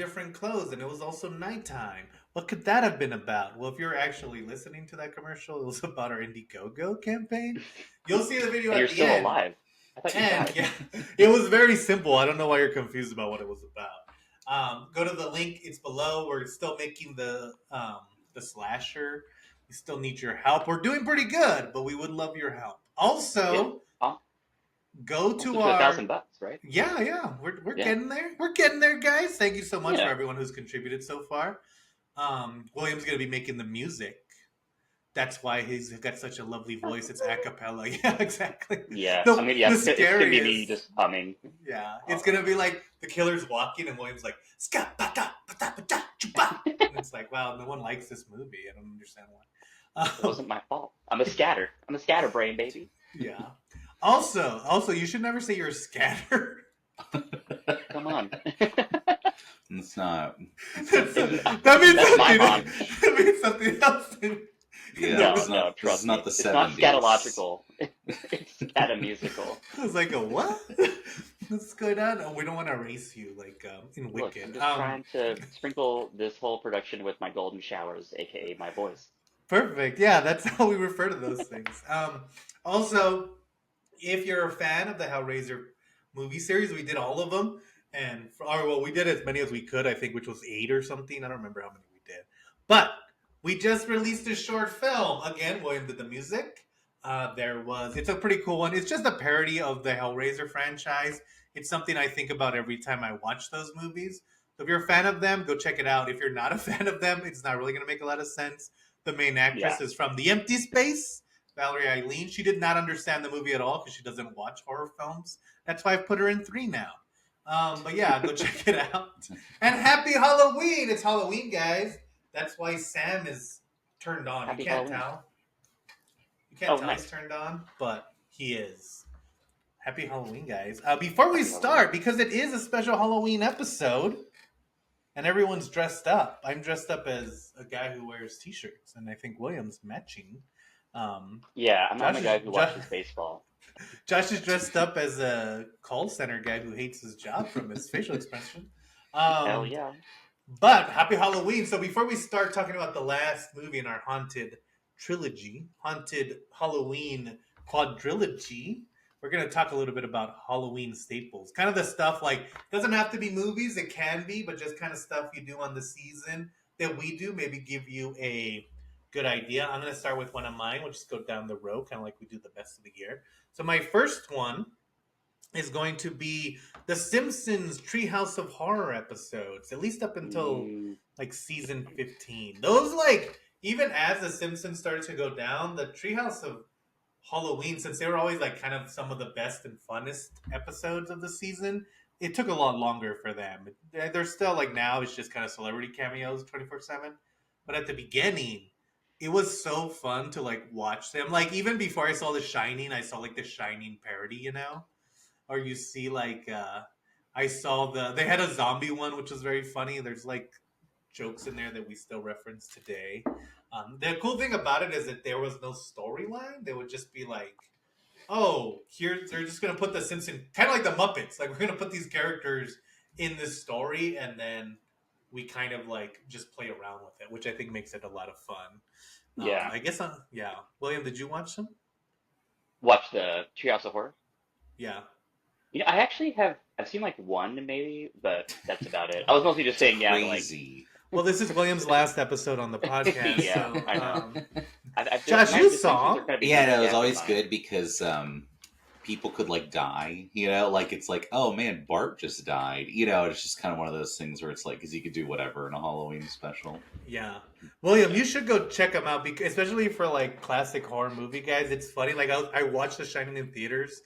different clothes, and it was also nighttime. What could that have been about? Well, if you're actually listening to that commercial, it was about our Indiegogo campaign. You'll see the video And at you're the still end. alive. I thought you And died. yeah, it was very simple. I don't know why you're confused about what it was about. Go to the link; it's below. We're still making the slasher. We still need your help. We're doing pretty good, but we would love your help. Yeah. Also, go Also to to our $1,000, right? yeah. We're Yeah. getting there. We're getting there, guys. Thank you so much for Yeah. everyone who's contributed so far. William's gonna be making the music. That's why he's got such a lovely voice. It's a cappella. Yeah, exactly. Yeah. I The mean, yeah, the it's gonna be me scariest. just humming. Yeah, it's Uh, gonna be like the killer's walking and William's like ska ba da ba da ba da chupa, and it's like, wow, no one likes this movie. I don't understand why. it wasn't my fault. I'm a scatter. I'm a scatterbrain, baby. Yeah. Also, you should never say you're a scatter. Come on. It's not. That means That's something. my Han. That means something else. Yeah, No, it's no, not. This trust is me. not the It's not 70s. scatological. It's scatamusical. I was like, a what? What's going on? Oh, we don't want to erase you like in Look, Wicked. I'm just trying to sprinkle this whole production with my golden showers, aka my voice. Perfect. Yeah, that's how we refer to those things. Also, if you're a fan of the Hellraiser movie series, we did all of them, and we did as many as we could. I think, which was 8 or something. I don't remember how many we did, but we just released a short film. Again, William did the music. It's a pretty cool one. It's just a parody of the Hellraiser franchise. It's something I think about every time I watch those movies. So if you're a fan of them, go check it out. If you're not a fan of them, it's not really going to make a lot of sense. The main actress Yeah. is from The Empty Space, Valerie Eileen. She did not understand the movie at all because she doesn't watch horror films. That's why I've put her in 3 now. But yeah, go check it out. And happy Halloween! It's Halloween, guys. That's why Sam is turned on. Happy You can't Halloween. tell. You can't Oh, tell nice. he's turned on, but he is. Happy Halloween, guys. Before we Happy start, because it is a special Halloween episode, and everyone's dressed up. I'm dressed up as a guy who wears t-shirts, and I think William's matching. Yeah, I'm Josh a guy is- who Jo- watches baseball. Josh is dressed up as a call center guy who hates his job from his facial expression. Hell yeah. But happy Halloween. So before we start talking about the last movie in our haunted trilogy, haunted Halloween quadrilogy, we're going to talk a little bit about Halloween staples. Kind of the stuff like, doesn't have to be movies, it can be, but just kind of stuff you do on the season that we do, maybe give you a good idea. I'm going to start with one of mine. We'll just go down the row, kind of like we do the best of the year. So my first one is going to be the Simpsons Treehouse of Horror episodes, at least up until like season 15. Those, like, even as the Simpsons started to go down, the Treehouse of Halloween, since they were always like kind of some of the best and funnest episodes of the season, it took a lot longer for them. They're still like, now it's just kind of celebrity cameos 24/7. But at the beginning, it was so fun to like watch them. Like, even before I saw The Shining, I saw like the Shining parody, you know? Or you see like I saw they had a zombie one which was very funny. There's like jokes in there that we still reference today. The cool thing about it is that there was no storyline. They would just be like, oh, here they're just gonna put the Simpson, kind of like the Muppets, like we're gonna put these characters in this story and then we kind of like just play around with it, which I think makes it a lot of fun. Yeah. I guess yeah. William, did you watch them? Watch the Treehouse of Horror. Yeah. You know, I actually I've seen like one maybe, but that's about it. I was mostly just saying, yeah, but, like, Crazy. Well, this is William's last episode on the podcast. Yeah, so, I know. Josh, my you distinctions saw? are gonna be Yeah, no, it was yeah, always fine. good because people could like die. You know, like it's like, oh man, Bart just died. You know, it's just kind of one of those things where it's like, because you could do whatever in a Halloween special. Yeah, William, you should go check them out, because especially for like classic horror movie guys. It's funny. Like I watched The Shining in theaters,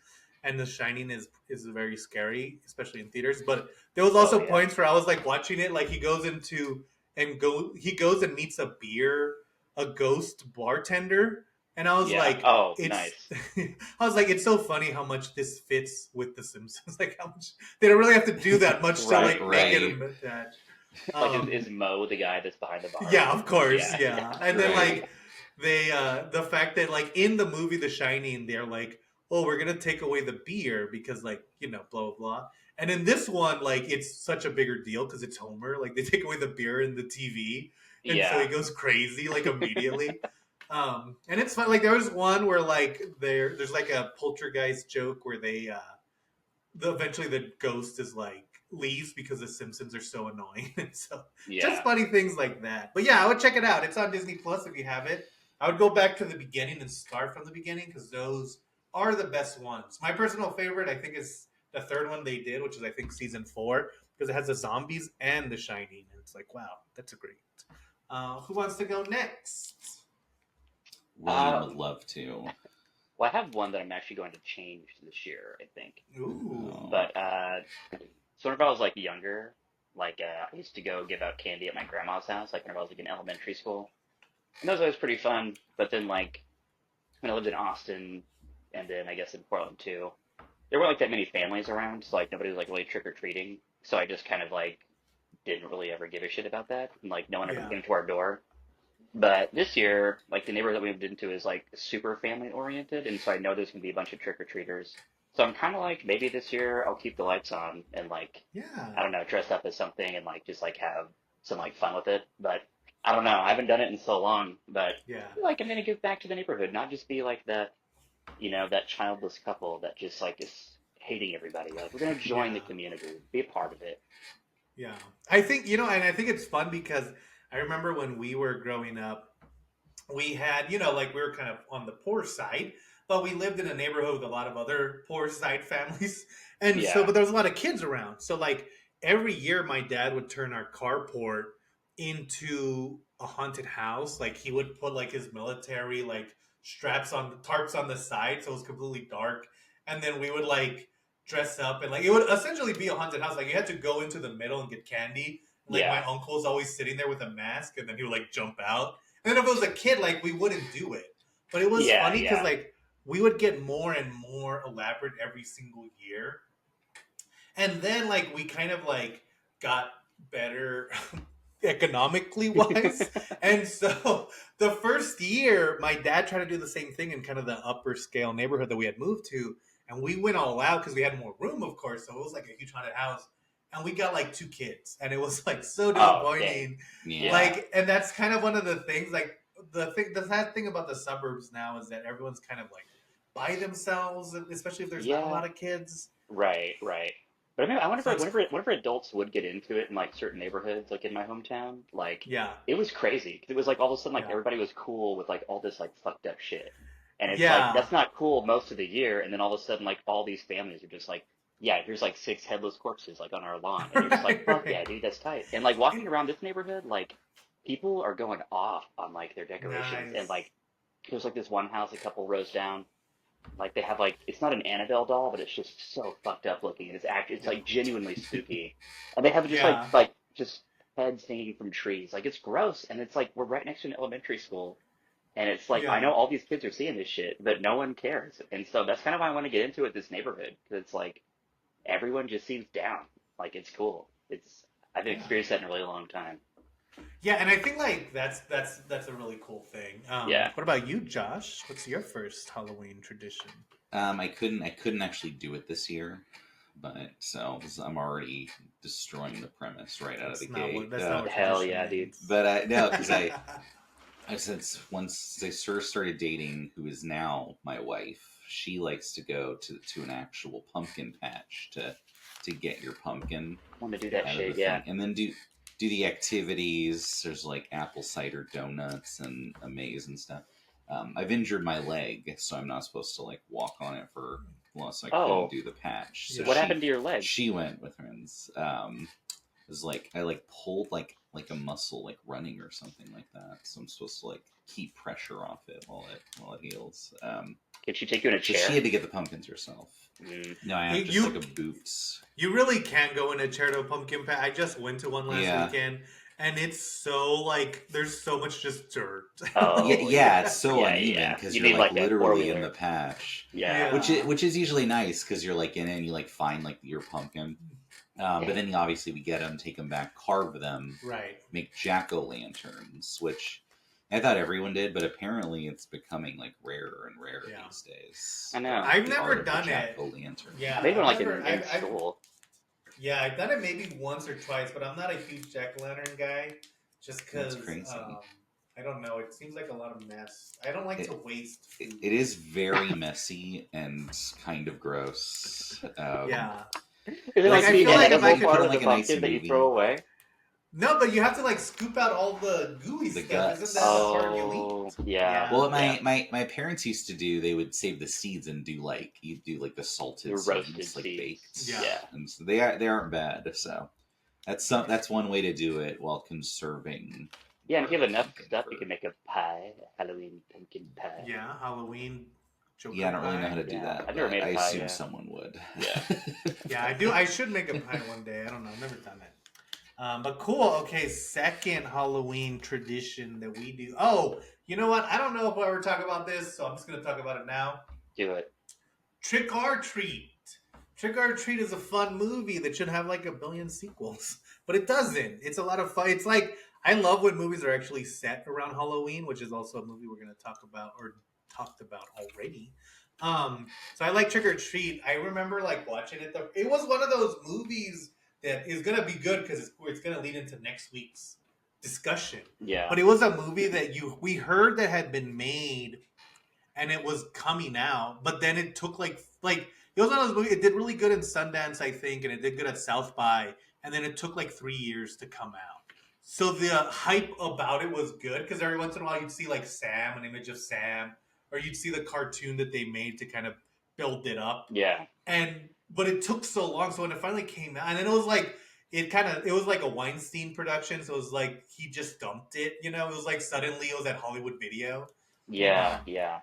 and The Shining is very scary, especially in theaters. But there was also yeah. points where I was like watching it, like he goes and meets a ghost bartender, and I was Yeah. like, Oh, it's. nice. I was like, it's so funny how much this fits with The Simpsons. Like how much they don't really have to do that much to Right, like make it right. attach. Like, is Mo the guy that's behind the bar? Yeah, of course, Yeah, yeah. yeah. And then Right. like they the fact that like in the movie The Shining, they're like, oh, we're gonna take away the beer because like, you know, blah blah blah. And in this one, like it's such a bigger deal because it's Homer. Like they take away the beer and the TV, and so Yeah. he goes crazy like immediately. And it's fun. Like there was one where like there's like a poltergeist joke where eventually the ghost is like leaves because the Simpsons are so annoying. And so just Yeah. funny things like that. But yeah, I would check it out. It's on Disney Plus if you have it. I would go back to the beginning and start from the beginning because those are the best ones. My personal favorite, I think, is the third one they did, which is I think season 4, because it has the zombies and the Shining, and it's like, wow, that's a great. Who wants to go next? William would love to. Well, I have one that I'm actually going to change this year, I think. Ooh, Oh. But so whenever I was like younger, like I used to go give out candy at my grandma's house, like whenever I was like in elementary school, and that was always pretty fun. But then like when I lived in Austin, and then I guess in Portland too, there weren't like that many families around, so like nobody was like really trick or treating. So I just kind of like didn't really ever give a shit about that, and like no one ever yeah, came to our door. But this year, like the neighborhood that we moved into is like super family oriented, and so I know there's gonna be a bunch of trick or treaters. So I'm kind of like maybe this year I'll keep the lights on and like I yeah, don't know, dress up as something and like just like have some like fun with it. But I don't know, I haven't done it in so long. But yeah, I feel like I'm gonna give back to the neighborhood, not just be like that, that childless couple that just like is hating everybody. Like we're gonna join the yeah. community, be a part of it. Yeah. I think, and I think it's fun because I remember when we were growing up, we had, like we were kind of on the poor side, but we lived in a neighborhood with a lot of other poor side families. And so, Yeah. but there was a lot of kids around. So, like, every year my dad would turn our carport into a haunted house. Like, he would put like his military, like, straps on the tarps on the side. So it was completely dark. And then we would like dress up and like it would essentially be a haunted house. Like, you had to go into the middle and get candy. Like, my Yeah. uncle's always sitting there with a mask and then he would like jump out. And then if it was a kid, like we wouldn't do it. But it was Yeah. funny because Yeah. like we would get more and more elaborate every single year. And then like we kind of like got better economically wise. And so the first year, my dad tried to do the same thing in kind of the upper scale neighborhood that we had moved to. And we went all out because we had more room, of course. So it was like a huge haunted house. And we got like 2 kids. And it was like so Oh, dang. disappointing. Yeah. Like, and that's kind of one of the things, like the sad thing about the suburbs now is that everyone's kind of like by themselves, especially if there's not a Yeah. lot of kids. Right, right. But I mean, I So whenever, it's, whenever adults would get into it in like certain neighborhoods, like in my hometown, like yeah, it was crazy. 'Cause it was like all of a sudden, like yeah, everybody was cool with like all this like fucked up shit, and it's like yeah, that's not cool most of the year, and then all of a sudden, like all these families are just like, yeah, here's like 6 headless corpses like on our lawn, and you're just like, right, fuck yeah, right. dude, that's tight. And like walking around this neighborhood, like people are going off on like their decorations, and Nice. like there's like this one house a couple rows down. Like they have like it's not an Annabelle doll, but it's just so fucked up looking, and it's like genuinely spooky. And they have just Yeah, like just heads hanging from trees. Like it's gross, and it's like we're right next to an elementary school, and it's like I yeah, know all these kids are seeing this shit, but no one cares. And so that's kind of why I want to get into it, this neighborhood, because it's like everyone just seems down. Like it's cool. It's I've yeah, experienced that in a really long time. yeah. And I think like that's a really cool thing. Yeah. What about you, Josh? What's your first Halloween tradition? I couldn't actually do it this year, but so I'm already destroying the premise right out of the gate. That's not what Hell tradition yeah, dude. means. But I no, because I since once I first started dating, who is now my wife, she likes to go to an actual pumpkin patch to get your pumpkin Want to do that out of shit? the Yeah. thing, and then do the activities. There's like apple cider donuts and a maze and stuff. I've injured my leg, so I'm not supposed to like walk on it for long, so I couldn't Oh, do the patch. So Yeah. what happened to your leg? she went with friends. It was like I like pulled like a muscle like running or something like that. So I'm supposed to like keep pressure off it while it heals. Can she take you in a So chair? she had to get the pumpkins herself. Mm. No, I have just You like a boots. you really can't go in a chair to a pumpkin patch. I just went to one last Yeah. weekend, and it's so like there's so much just dirt. Oh. Yeah, it's so Yeah, uneven yeah. because You you're need, like like, a literally in four-wheeler. the patch. Yeah. Yeah. Which is usually nice because you're like in it and you like find like your pumpkin. But then obviously we get them, take them back, carve them, Right. make jack-o'-lanterns, which I thought everyone did, but apparently it's becoming like rarer and rarer Yeah. these days. I know. I've The never art of the done it. jack-o'-lantern. Yeah. Maybe I've like never- in I've- school. Yeah, I've done it maybe once or twice, but I'm not a huge jack-o'-lantern guy. Just That's because, crazy. I don't know. It seems like a lot of mess. I don't like It, to waste food. it is very messy and kind of gross. Yeah. Is it Like, like I the feel like if I inedible could part put of in, the like, a nice pumpkin that you movie. throw away? No, but you have to like scoop out all the gooey The stuff. guts. Isn't that the part you Oh, eat? yeah. Well, Yeah. my parents used to do. They would save the seeds and do like you do like the salted The roasted seeds, like seeds. baked. Yeah. Yeah. And so they aren't bad. So that's one way to do it while conserving. Yeah, and if you have enough pumpkin stuff, you for- can make a pie, a Halloween pumpkin pie. Yeah, Halloween. Joker Yeah, I don't really know how pie. to do Yeah, that. I've never but made a I pie, assume yeah. someone would. Yeah. Yeah, I do. I should make a pie one day. I don't know. I've never done it. But cool. Okay, second Halloween tradition that we do. Oh, you know what? I don't know if I ever talk about this, so I'm just going to talk about it now. Do it. Trick or Treat. Trick or Treat is a fun movie that should have like a billion sequels, but it doesn't. It's a lot of fun. It's like, I love when movies are actually set around Halloween, which is also a movie we're going to talk about or talked about already. So I like Trick or Treat. I remember like watching it. It was one of those movies that is going to be good because it's going to lead into next week's discussion. Yeah. But it was a movie that we heard that had been made and it was coming out, but then it took like it was one of those movies. It did really good in Sundance, I think, and it did good at South by, and then it took like 3 years to come out. So the hype about it was good because every once in a while you'd see like Sam, an image of Sam, or you'd see the cartoon that they made to kind of build it up. Yeah. But it took so long. So when it finally came out, and then it was like it was like a Weinstein production. So it was like he just dumped it. You know, it was like suddenly it was at Hollywood Video. Yeah. Yeah.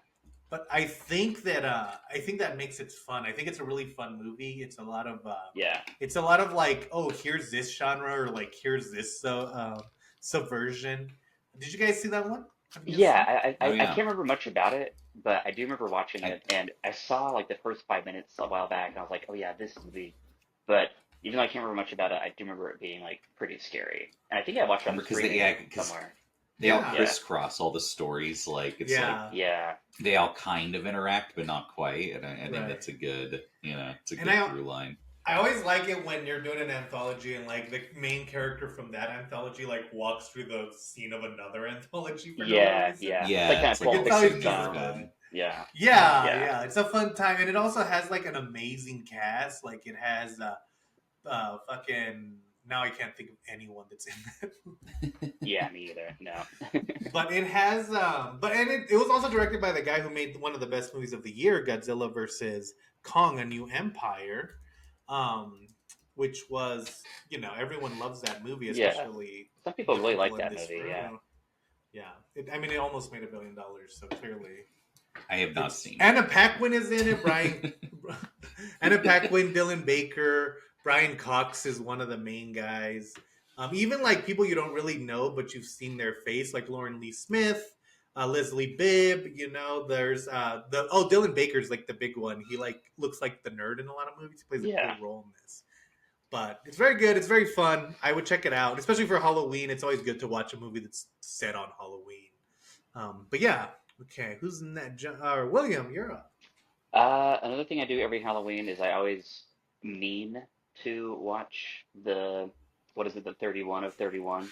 But I think that makes it fun. I think it's a really fun movie. It's a lot of Yeah. it's a lot of like, oh, here's this genre or like here's this subversion. Did you guys see that one? Have you guys Yeah. seen it? I Oh, yeah. can't remember much about it, but I do remember watching I- it, and I saw like the first 5 minutes a while back, and I was like, oh yeah, this movie. But even though I can't remember much about it, I do remember it being like pretty scary. And I think I watched it on Remember, 'cause streaming 'cause somewhere. They all Yeah. crisscross all the stories. Like it's like Yeah. Yeah. they all kind of interact, but not quite. And I think Right. that's a good, it's a And good through line. I always like it when you're doing an anthology and like the main character from that anthology like walks through the scene of another anthology for no Yeah. reason. Yeah. Yeah, Like kind it's of like Pulp it's always Fiction just style. fun. Yeah. Yeah, Yeah. yeah, it's a fun time, and it also has like an amazing cast. Like it has fucking now I can't think of anyone that's in that. Yeah. Me either. No. But it has, it was also directed by the guy who made one of the best movies of the year, Godzilla versus Kong: A New Empire, which was everyone loves that movie, Yeah. especially Some people really like in that this movie. room. Yeah. Yeah. It almost made $1 billion, so clearly. I have not seen. Anna Paquin is in it. Anna Paquin, Dylan Baker, Brian Cox is one of the main guys. Even like people you don't really know, but you've seen their face, like Lauren Lee Smith, Leslie Bibb. There's Dylan Baker's like the big one. He like looks like the nerd in a lot of movies. He plays a Yeah. cool role in this. But it's very good. It's very fun. I would check it out, especially for Halloween. It's always good to watch a movie that's set on Halloween. But yeah, okay. Who's in that? William, you're up. Another thing I do every Halloween is I always mean to watch the 31 of 31,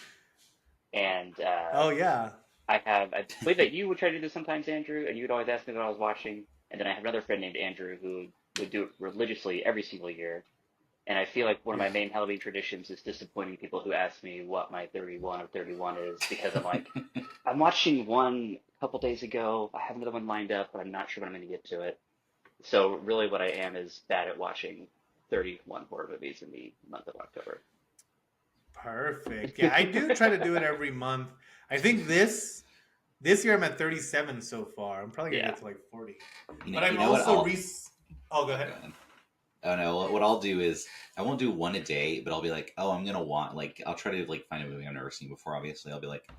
and Oh yeah. I believe that you would try to do this sometimes, Andrew, and you would always ask me what I was watching, and then I have another friend named Andrew who would do it religiously every single year, and I feel like one of my main Halloween traditions is disappointing people who ask me what my 31 of 31 is, because I'm like, I'm watching one a couple days ago, I have another one lined up, but I'm not sure when I'm going to get to it. So really what I am is bad at watching 31 horror movies in the month of October. Perfect. Yeah, I do try to do it every month. I think this year I'm at 37 so far. I'm probably gonna Yeah. get to like 40. You But I'm know what also I'll- Oh, go ahead. Oh no! What I'll do is I won't do one a day, but I'll be like, oh, I'm gonna watch. Like, I'll try to like find a movie I've never seen before. Obviously, I'll be like,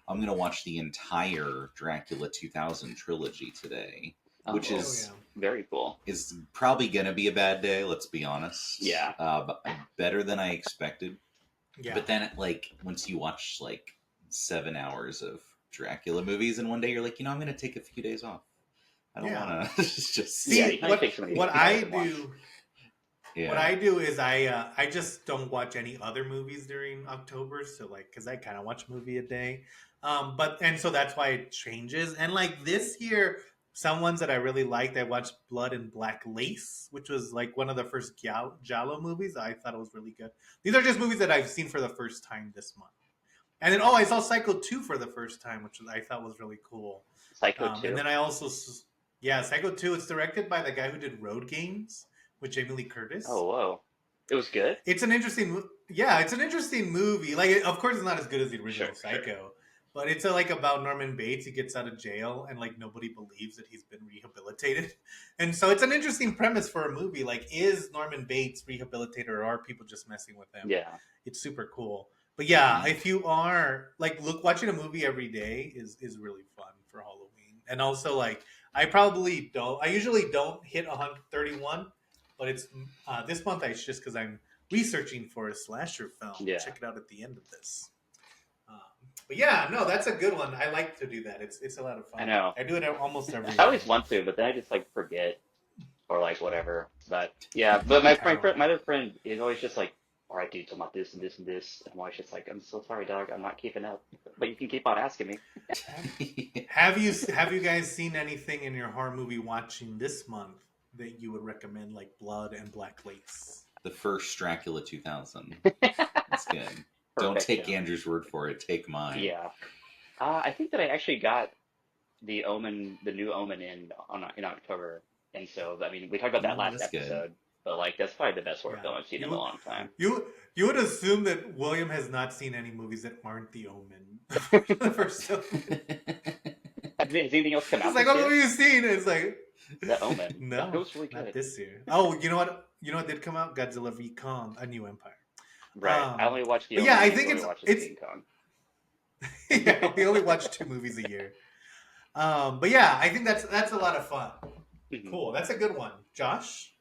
I'm gonna watch the entire Dracula 2000 trilogy today, which Oh, is Very cool. is probably gonna be a bad day. Let's be honest. Yeah. But better than I expected. Yeah. But then, like, once you watch like 7 hours of Dracula movies in one day, you're like, I'm gonna take a few days off. I don't Yeah. want to just See, Yeah, you kinda what, take some of these what things I at once. do Yeah. What I do is I just don't watch any other movies during October, so like because I kind of watch a movie a day, but and so that's why it changes. And like this year, some ones that I really liked, I watched Blood and Black Lace, which was like one of the first Giallo movies. I thought it was really good. These are just movies that I've seen for the first time this month. And then I saw Psycho 2 for the first time, which I thought was really cool. Psycho And 2. then I also yeah, Psycho 2. It's directed by the guy who did Road Games with Jamie Lee Curtis. Oh, whoa. It was good? It's an interesting, yeah, it's an interesting movie. Like, of course, it's not as good as the original Sure, Psycho, but it's like about Norman Bates. He gets out of jail, and like nobody believes that he's been rehabilitated, and so it's an interesting premise for a movie. Like, is Norman Bates rehabilitated, or are people just messing with him? Yeah. It's super cool. But yeah, if you are like, watching a movie every day is really fun for Halloween, and also like I usually don't hit 131. But it's this month. I just because I'm researching for a slasher film. Yeah. Check it out at the end of this. But yeah, no, that's a good one. I like to do that. It's a lot of fun. I know. I do it almost every. I always want to, but then I just like forget or like whatever. But yeah, but my other friend is always just like, all right, dude, talk about this and this and this. And I'm always just like, I'm so sorry, dog. I'm not keeping up. But you can keep on asking me. Have you guys seen anything in your horror movie watching this month that you would recommend, like Blood and Black Lace? The first Dracula 2000. That's good. Don't Perfect, take yeah. Andrew's word for it. Take mine. Yeah. I think that I actually got the new Omen in October. And so, I mean, we talked about that last that's good. episode. But like, that's probably the best horror film I've seen in a long time. You would assume that William has not seen any movies that aren't The Omen. The first film. Has anything else come out? It's like, this what year? have you seen? It's like, The Omen. No, It was really good. not this year. Oh, you know what? You know what did come out? Godzilla v Kong: A New Empire. Right. I only watched the but Omen. yeah, I and think only watched the it's King Kong. yeah, we only watch 2 movies a year. But yeah, I think that's a lot of fun. Mhm. Cool, that's a good one, Josh.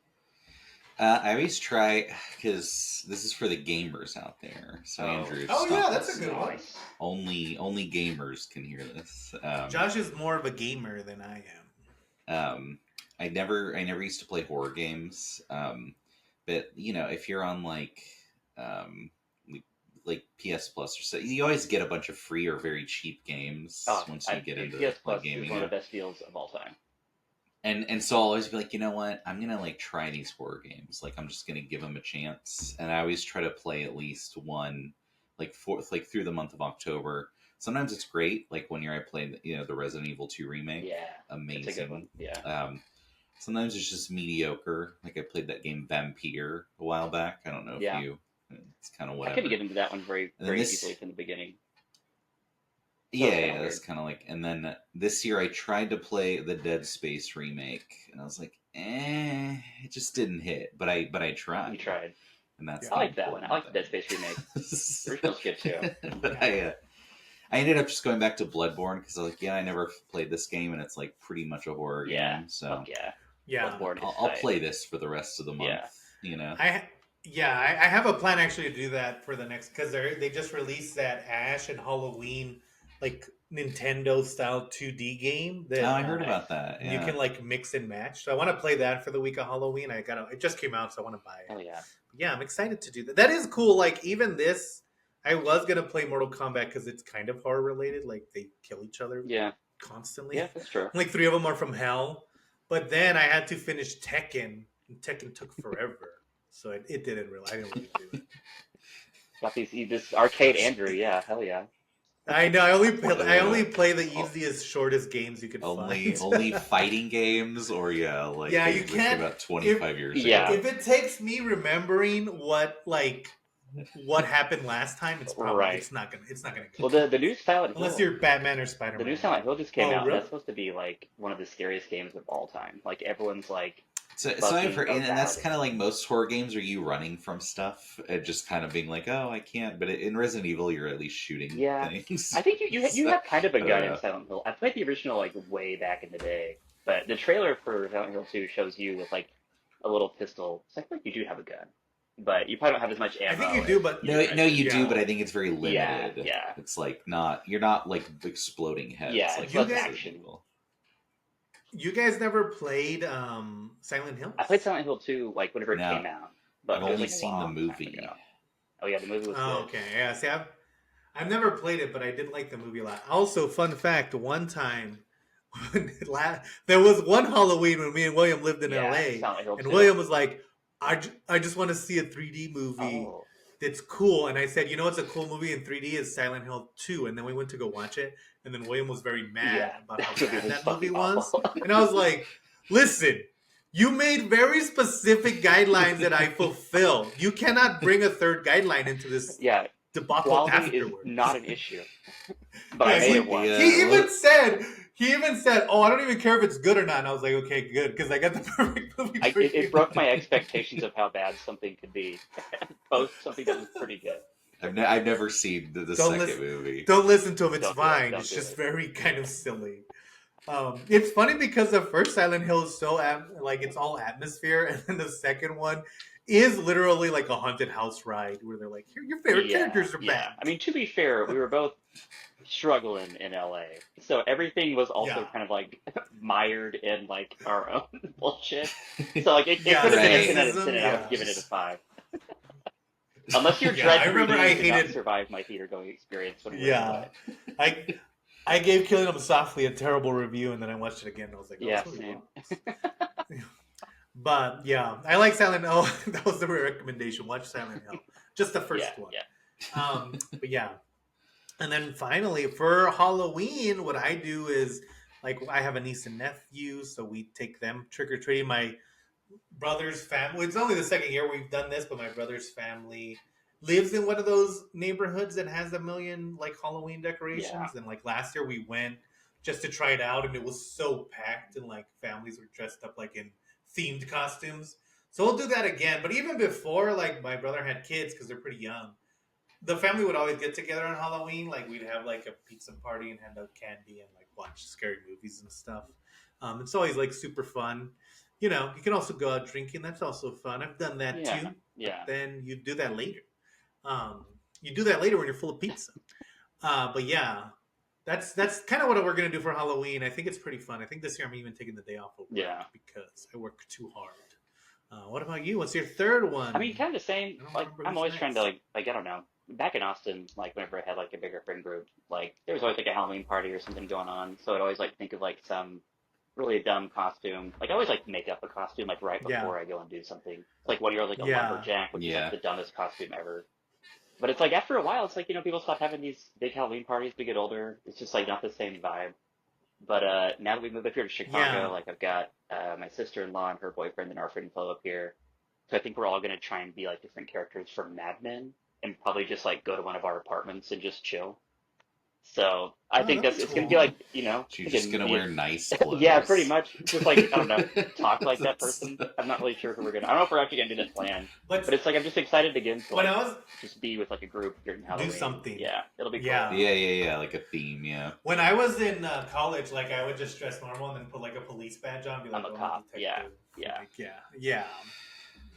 I always try because this is for the gamers out there. So Andrew, Oh, stop yeah, that's a listening. good one. Nice. Only gamers can hear this. Josh is more of a gamer than I am. I never used to play horror games. But you know, if you're on like PS Plus or so, you always get a bunch of free or very cheap games once you get into PS Plus gaming. is one of the best deals of all time. And so I'll always be like, you know what? I'm gonna like try these horror games. Like I'm just gonna give them a chance. And I always try to play at least one, like through the month of October. Sometimes it's great, like when I played, the Resident Evil 2 remake. Yeah, Amazing. it's a good one. Yeah. Sometimes it's just mediocre. Like I played that game Vampire a while back. I don't know if Yeah. it's kind of whatever. I couldn't get into that one very And then very this- easily from the beginning. Yeah, kinda yeah, that's kind of like. And then this year I tried to play the Dead Space remake, and I was like, it just didn't hit. But I tried. You tried. And that's Yeah. the I like that one. I like the Dead important Space remake. thing. Original's good too. But I ended up just going back to Bloodborne because I was like, I never played this game, and it's like pretty much a horror Yeah. game. So Fuck yeah. Yeah, Bloodborne is I'll tight. play this for the rest of the month. Yeah. I have a plan actually to do that for the next because they just released that Ash and Halloween like Nintendo style 2D game. That, I heard about that. Yeah. You can like mix and match. So I want to play that for the week of Halloween. It just came out, so I want to buy it. Oh yeah. Yeah, I'm excited to do that. That is cool. Like even this, I was gonna play Mortal Kombat because it's kind of horror related. Like they kill each other Yeah. constantly. Yeah, that's true. Like 3 of them are from hell. But then I had to finish Tekken, and Tekken took forever. So I didn't really do it. Got this arcade Andrew, yeah, hell yeah. I know. I only play the easiest, shortest games you can only find. only fighting games, or you games that came can't- out 25 years ago. Yeah. If it takes me remembering what happened last time, it's probably Right. it's not gonna Well, the new Silent Hill, unless you're Batman or Spider the Man. new Silent Hill just came Oh, out. really? That's supposed to be like one of the scariest games of all time. Like everyone's like, So I've fucking heard, and that's about kind of like most horror games. Are you running from stuff and just kind of being like, oh, I can't? But in Resident Evil, you're at least shooting Yeah. things. I think you So, have kind of a gun yeah. in Silent Hill. I played the original like way back in the day, but the trailer for Silent Hill 2 shows you with like a little pistol. So I feel like you do have a gun, but you probably don't have as much I ammo. think you do, but No, you Yeah. do, but I think it's very limited. Yeah. It's like you're not like exploding heads. Yeah, like it's less Resident action. Evil. you guys never played Silent Hill? I played Silent Hill 2 like whenever it No. came out. but I've it was only like a seen the long time movie. ago. Oh yeah, the movie was Oh, good. okay. Yeah. See, I've never played it, but I did like the movie a lot. Also, fun fact: one time, there was one Halloween when me and William lived in Yeah, LA, Silent Hill and 2. William was like, I just want to see a 3D movie Oh, that's cool." And I said, "You know what's a cool movie in 3D is Silent Hill 2." And then we went to go watch it, and then William was very mad yeah, about how that movie bad was that movie fucking was, awful. and I was like, "Listen." You made very specific guidelines that I fulfill. You cannot bring a third guideline into this Yeah, debacle quality is afterwards. not an issue, but Yeah, I made he, it once. he even said, "Oh, I don't even care if it's good or not." And I was like, "Okay, good, because I got the perfect movie for you." It broke my expectations of how bad something could be. Post something that was pretty good. I've never seen the Don't second listen- movie. Don't listen to him; it's Don't do it, fine. don't It's do just it. very kind of silly. It's funny because the first Silent Hill is so like it's all atmosphere, and then the second one is literally like a haunted house ride where they're like, "Here, your favorite characters are Yeah. back." I mean, to be fair, we were both struggling in LA, so everything was also Yeah. kind of like mired in like our own bullshit. So like it Yeah, could have been a right. 10 out of 10, and I would Yeah. give it a 5. Unless you're Yeah, Dread I remember 3D, I you did not hated- survive my theater going experience. When we were Yeah. in LA. I gave Killing Them Softly a terrible review, and then I watched it again, and I was like, "Oh, Yeah, this movie same. rocks." But yeah, I like Silent Hill. That was the recommendation. Watch Silent Hill, just the first Yeah, one. yeah. But yeah, and then finally for Halloween, what I do is like I have a niece and nephew, so we take them trick or treating. My brother's family. It's only the second year we've done this, but my brother's family lives in one of those neighborhoods that has a million like Halloween decorations. Yeah. And like last year we went just to try it out, and it was so packed, and like families were dressed up like in themed costumes. So we'll do that again. But even before, like my brother had kids because they're pretty young. The family would always get together on Halloween. Like we'd have like a pizza party and hand out candy and like watch scary movies and stuff. It's always like super fun. You know, you can also go out drinking. That's also fun. I've done that Yeah, too. yeah. Then you do that later. You do that later when you're full of pizza. But yeah, that's kind of what we're gonna do for Halloween. I think it's pretty fun. I think this year I'm even taking the day off of work Yeah. because I work too hard. What about you? What's your third one? I mean, kind of the same. I don't Like, remember I'm who's always trying to next. like I don't know. Back in Austin, like whenever I had like a bigger friend group, like there was always like a Halloween party or something going on. So I'd always like think of like some really dumb costume. Like I always like make up a costume like right Yeah. before I go and do something. Like one year I was like a Yeah. lumberjack, which is Yeah. like the dumbest costume ever. But it's like after a while, it's like, you know, people stop having these big Halloween parties. We get older. It's just like not the same vibe. But now that we moved up here to Chicago, Yeah. like I've got my sister-in-law and her boyfriend and our friend Flo up here. So I think we're all gonna try and be like different characters from Mad Men, and probably just like go to one of our apartments and just chill. So I Oh, think that'd that's be it's gonna be cool. like, you know, So you're just thinking gonna me- wear nice clothes. yeah, pretty much. Just like I don't know, talk like that person. I'm not really sure who we're gonna. I don't know if we're actually gonna do that plan, But but it's like I'm just excited again to when like I was just be with like a group during Halloween. something. Yeah, it'll be cool. Yeah. Yeah, like a theme. Yeah. when I was in college, like I would just dress normal and then put like a police badge on. And be like, I'm a "Oh, cop." detective." Yeah. Like, yeah.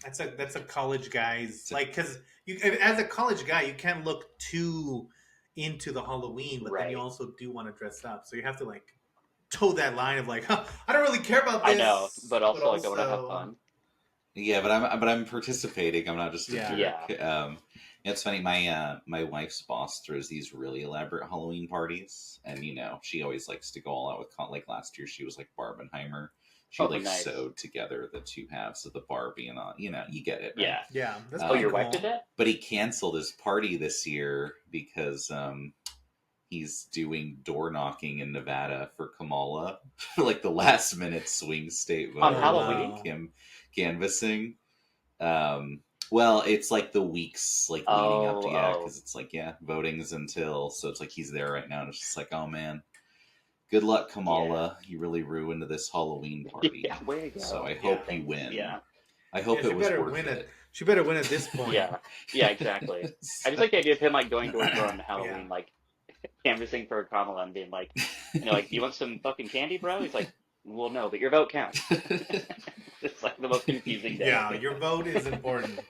That's a college guy's like because you as a college guy you can't look too into the Halloween, but then you Right. also do want to dress up, so you have to like toe that line of like, huh, I don't really care about this. I know, but also like I want to have fun. Yeah, but I'm participating. I'm not just a Yeah. jerk. It's funny. My wife's boss throws these really elaborate Halloween parties, and you know she always likes to go all out with like last year she was like Barbenheimer. She Oh, like nice. sewed together the two halves of the Barbie and all. You know, you get it. Right? Yeah. Yeah, that's Oh, Oh, pretty your cool. wife did that? But he canceled his party this year because he's doing door knocking in Nevada for Kamala for like the last minute swing state vote. On Halloween? Like, him canvassing. Well, it's like the weeks like leading up to because it's like voting's until so it's like he's there right now and it's just like oh man, good luck Kamala, you really ruined this Halloween party. Yeah, way to go. So I Yeah, hope you thanks. win. Yeah. I hope Yeah, she it was better worth win it. She better win at this point. Yeah, exactly. I just like the idea of him like going door to door on Halloween, like canvassing for Kamala and being like, you know, like, you want some fucking candy, bro? He's like, well, no, but your vote counts. It's like the most confusing day. Yeah, your vote is important,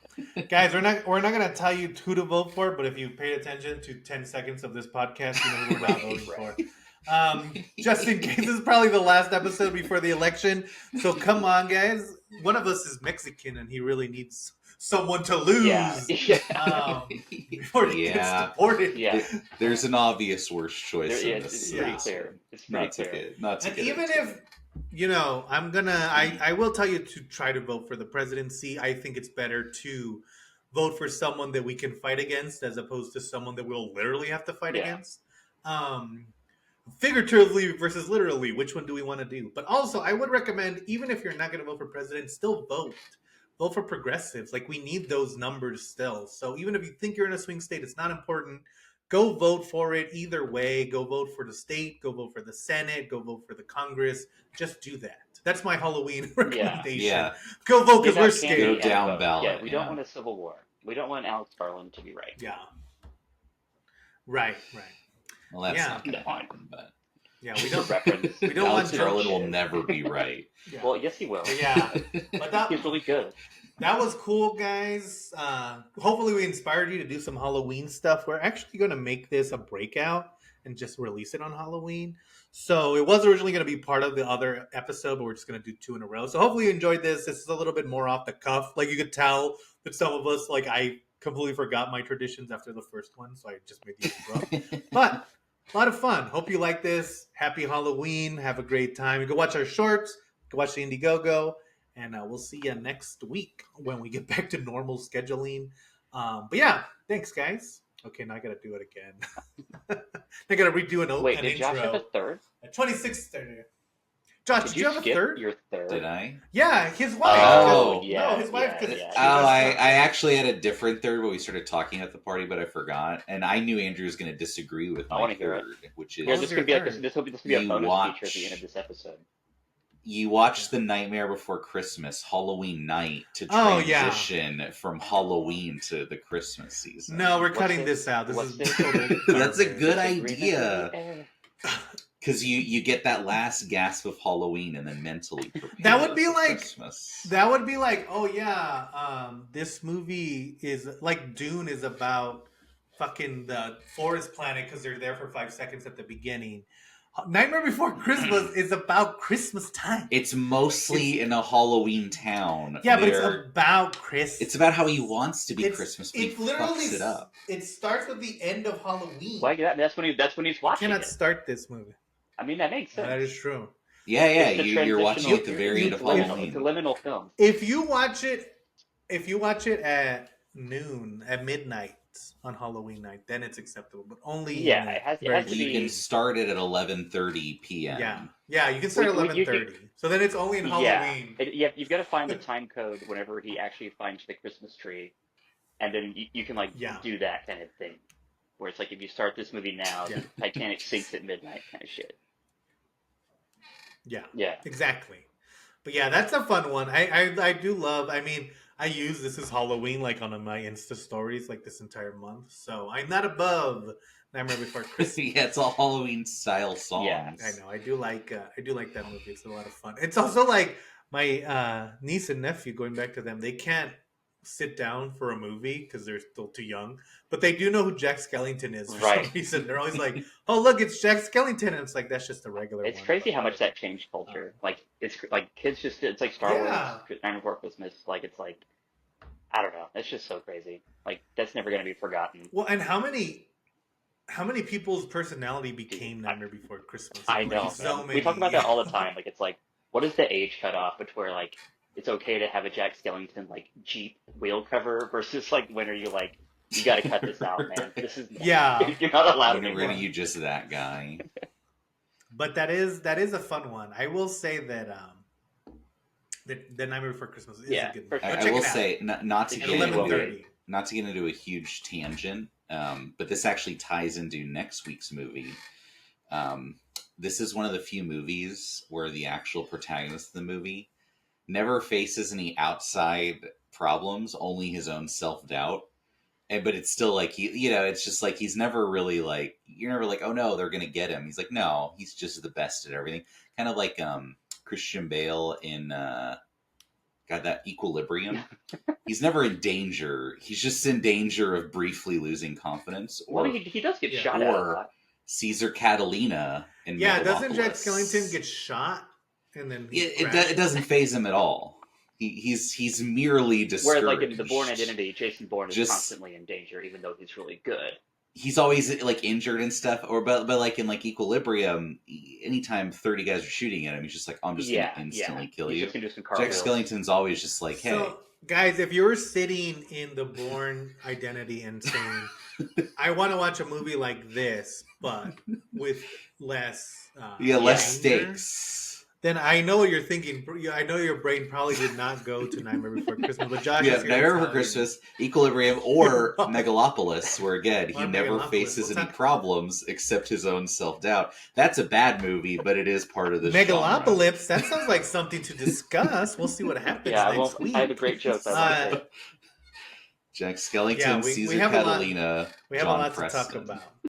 guys. We're not gonna tell you who to vote for, but if you paid attention to 10 seconds of this podcast, you know who we're not voting Right. for. Just in case, this is probably the last episode before the election, so come on, guys. One of us is Mexican, and he really needs someone to lose. Yeah. Before he gets Yeah. deported. Yeah. There's an obvious worst choice Yeah, in it's this. pretty Yeah. clear. It's pretty clear. Not to And get even into if it. I will tell you to try to vote for the presidency. I think it's better to vote for someone that we can fight against as opposed to someone that we'll literally have to fight Yeah. against. Figuratively versus literally, which one do we want to do? But also, I would recommend, even if you're not going to vote for president, still vote. Vote for progressives. Like, we need those numbers still. So even if you think you're in a swing state, it's not important. Go vote for it either way. Go vote for the state. Go vote for the Senate. Go vote for the Congress. Just do that. That's my Halloween recommendation. Yeah. Go vote because Give we're out candy scared. Go down and vote. ballot, Yeah, we don't yeah. want a civil war. We don't want Alex Garland to be right. Yeah. Right. Well, that's Yeah. not going to No. happen, but Yeah, we don't. Reference. We don't Alex want Garland Joe will shit. never be right. Yeah. Well, yes, he will. Yeah. But He's really good. that was cool, guys. Hopefully, we inspired you to do some Halloween stuff. We're actually going to make this a breakout and just release it on Halloween. So it was originally going to be part of the other episode, but we're just going to do 2 in a row. So hopefully you enjoyed this. This is a little bit more off the cuff. Like, you could tell that some of us, like, I completely forgot my traditions after the first one, so I just made these up. But a lot of fun. Hope you like this. Happy Halloween. Have a great time. You can watch our shorts. Go watch the Indiegogo. And we'll see you next week when we get back to normal scheduling. But yeah, thanks, guys. Okay, now I got to do it again. I got to redo Wait, an did Josh have a intro. third? 26th. Josh, did you have a skip third? your third? Did I? Yeah, his wife. Oh, yeah, No, his wife. yeah, 'cause yeah. she Oh, was, I actually had a different third, but we started talking at the party, but I forgot. And I knew Andrew was going to disagree with I my wanna hear it. third, which Here, What is was this your could be like third? this will be a You bonus watch- feature at the end of this episode. you watch The Nightmare Before Christmas, Halloween night, to Oh, yeah. transition from Halloween to the Christmas season. No, we're What's cutting it- this out. This what's is it- total That's a garbage. good Agreement idea. in the air. Because you get that last gasp of Halloween and then mentally prepare That would be for like- Christmas. That would be like, oh yeah, this movie is like Dune is about fucking the forest planet because they're there for 5 seconds at the beginning. Nightmare Before Christmas is about Christmas time. It's mostly in a Halloween town. Yeah, but where it's about Christmas. it's about how he wants to be It's- Christmas, but he it literally fucks it up. It starts with the end of Halloween. Like that's when he's You watching cannot it. start this movie. I mean, that makes sense. That is true. Yeah, It's the you're watching transitional it at the very end of period. It's Halloween. a liminal film. If you watch it at noon, at midnight on Halloween night, then it's acceptable. But only Yeah, it has very to You be- can start it at 11:30 p.m. Yeah, you can start at Well, you 11:30. So then it's only in Halloween. You've got to find the time code whenever he actually finds the Christmas tree, and then you can Yeah. do that kind of thing, where it's like if you start this movie now, Yeah. Titanic sinks at midnight kind of shit. Yeah, Yeah. exactly. But yeah, that's a fun one. I do love. I mean, I use this as Halloween like on my Insta stories like this entire month. So I'm not above Nightmare Before Christmas. Yeah, it's all Halloween style songs. Yeah. I know. I do like that movie. It's a lot of fun. It's also like my niece and nephew. Going back to them, they can't sit down for a movie because they're still too young. But they do know who Jack Skellington is for Right. some reason. They're always like, "Oh, look, it's Jack Skellington," and it's like that's just a regular. It's one. crazy But how much that changed culture. Like it's like kids just it's like Star Yeah. Wars, Nightmare Before Christmas. Like it's like I don't know. It's just so crazy. Like that's never gonna be forgotten. Well, and how many people's personality became Nightmare Before Christmas? I Like, know. so man. many. We talk about that all the time. Like it's like what is the age cutoff between like it's okay to have a Jack Skellington like Jeep wheel cover versus like when are you like you got to cut this out, man. This is Yeah. you're not allowed When anymore. are you just that guy? But that is a fun one. I will say that the Nightmare Before Christmas is Yeah, a good for movie. sure. Go I check will it out. say, not to It's get Eleven into 11:30. not to get into a huge tangent, but this actually ties into next week's movie. This is one of the few movies where the actual protagonist of the movie never faces any outside problems, only his own self-doubt. But it's still like it's just like he's never really like you're never like, oh no, they're gonna get him. He's like, no, he's just the best at everything. Kind of like Christian Bale in that Equilibrium. He's never in danger. He's just in danger of briefly losing confidence. Or Well, he does get Yeah. shot at a Or- lot. Caesar Catalina in Yeah, doesn't Jack Megalopolis. Skellington get shot and then he It crashes? doesn't phase him at all. He's merely Whereas, discouraged. like in the Bourne Identity, Jason Bourne is Just- constantly in danger, even though he's really good. He's always like injured and stuff, but like in like Equilibrium, anytime 30 guys are shooting at him, he's just like, I'm just gonna instantly kill He's you. just gonna do some Jack cartwheels. Skellington's always just like, hey, So, guys, if you're sitting in the Bourne Identity and saying, "I want to watch a movie like this, but with less, less danger," stakes. then I know what you're thinking. I know your brain probably did not go to Nightmare Before Christmas, but Josh, Yeah, is here to Nightmare tell Before you- Christmas, Equilibrium, or Megalopolis, where again he Or never Megalopolis. faces We'll any talk- problems except his own self doubt. That's a bad movie, but it is part of the genre. Megalopolis. That sounds like something to discuss. We'll see what happens Yeah, next week. I had a great joke. I liked it. Jack Skellington, Yeah, we Caesar have a lot- Catalina, We have John a lot Preston. to talk about.